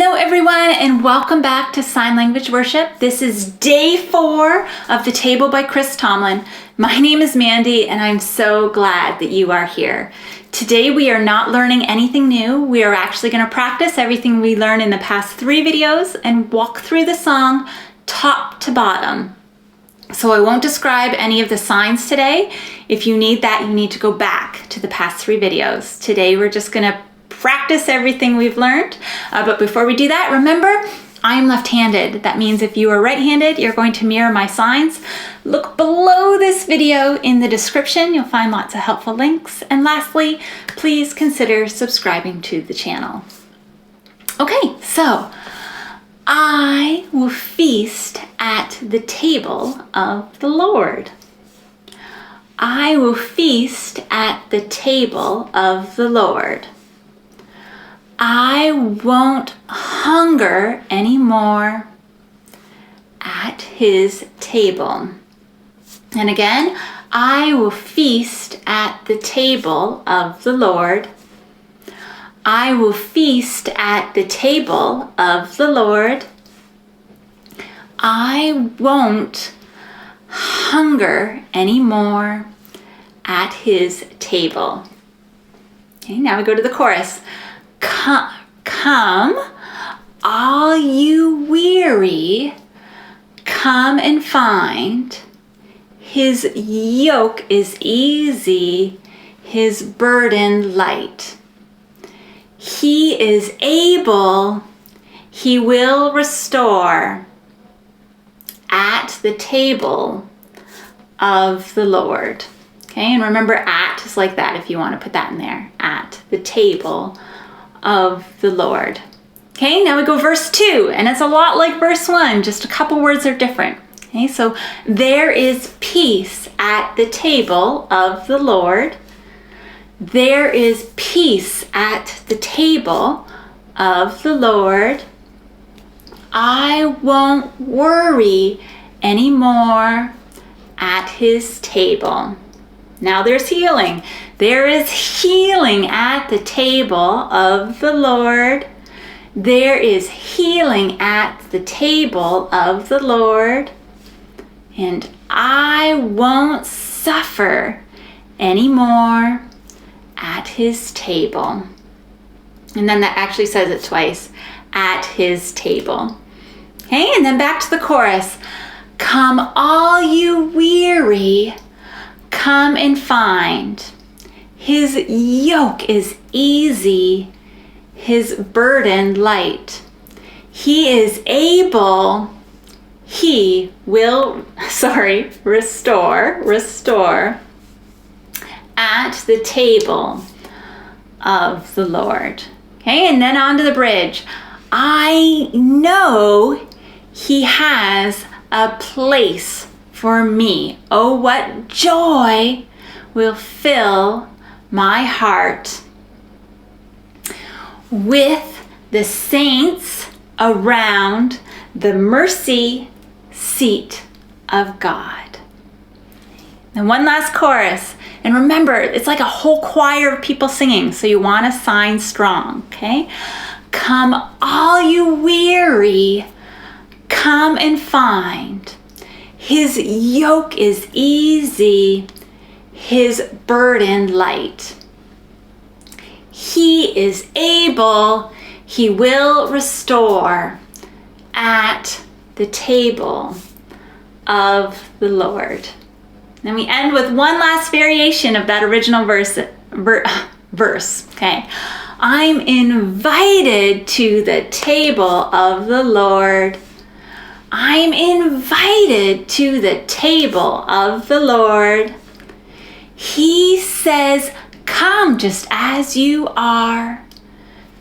Hello everyone and welcome back to Sign Language Worship. This is day 4 of The Table by Chris Tomlin. My name is Mandy and I'm so glad that you are here. Today we are not learning anything new. We are actually going to practice everything we learned in the past 3 videos and walk through the song top to bottom. So I won't describe any of the signs today. If you need that, you need to go back to the past 3 videos. Today we're just going to practice everything we've learned. But before we do that, remember, I am left-handed. That means if you are right-handed, you're going to mirror my signs. Look below this video in the description. You'll find lots of helpful links. And lastly, please consider subscribing to the channel. Okay, so I will feast at the table of the Lord. I will feast at the table of the Lord. I won't hunger anymore at his table. And again, I will feast at the table of the Lord. I will feast at the table of the Lord. I won't hunger anymore at his table. Okay, now we go to the chorus. Come, all you weary, come and find. His yoke is easy, his burden light. He is able, he will restore at the table of the Lord. Okay, and remember at is like that if you want to put that in there. At the table of the Lord. Okay, now we go verse 2, and it's a lot like verse 1, just a couple words are different. Okay, so there is peace at the table of the Lord. There is peace at the table of the Lord. I won't worry anymore at his table. Now there's healing. There is healing at the table of the Lord. There is healing at the table of the Lord. And I won't suffer anymore at his table. And then that actually says it twice. At his table. Okay, and then back to the chorus. Come all you weary, come and find. His yoke is easy, his burden light. He is able, he will, restore at the table of the Lord. Okay, and then on to the bridge. I know he has a place for me. Oh, what joy will fill my heart with the saints around the mercy seat of God. And one last chorus. And remember, it's like a whole choir of people singing, so you want to sign strong, okay? Come all you weary, come and find. His yoke is easy, his burden light. He is able, he will restore at the table of the Lord. Then we end with one last variation of that original verse. Okay. I'm invited to the table of the Lord. I'm invited to the table of the Lord. He says, come just as you are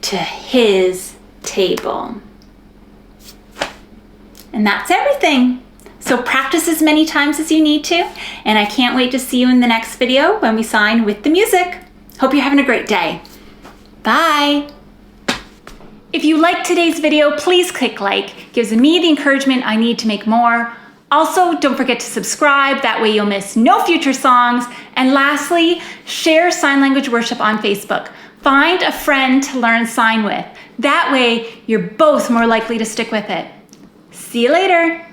to his table. And that's everything. So practice as many times as you need to, and I can't wait to see you in the next video when we sign with the music. Hope you're having a great day. Bye. If you liked today's video, please click like. It gives me the encouragement I need to make more. Also, don't forget to subscribe. That way you'll miss no future songs. And lastly, share Sign Language Worship on Facebook. Find a friend to learn sign with. That way, you're both more likely to stick with it. See you later.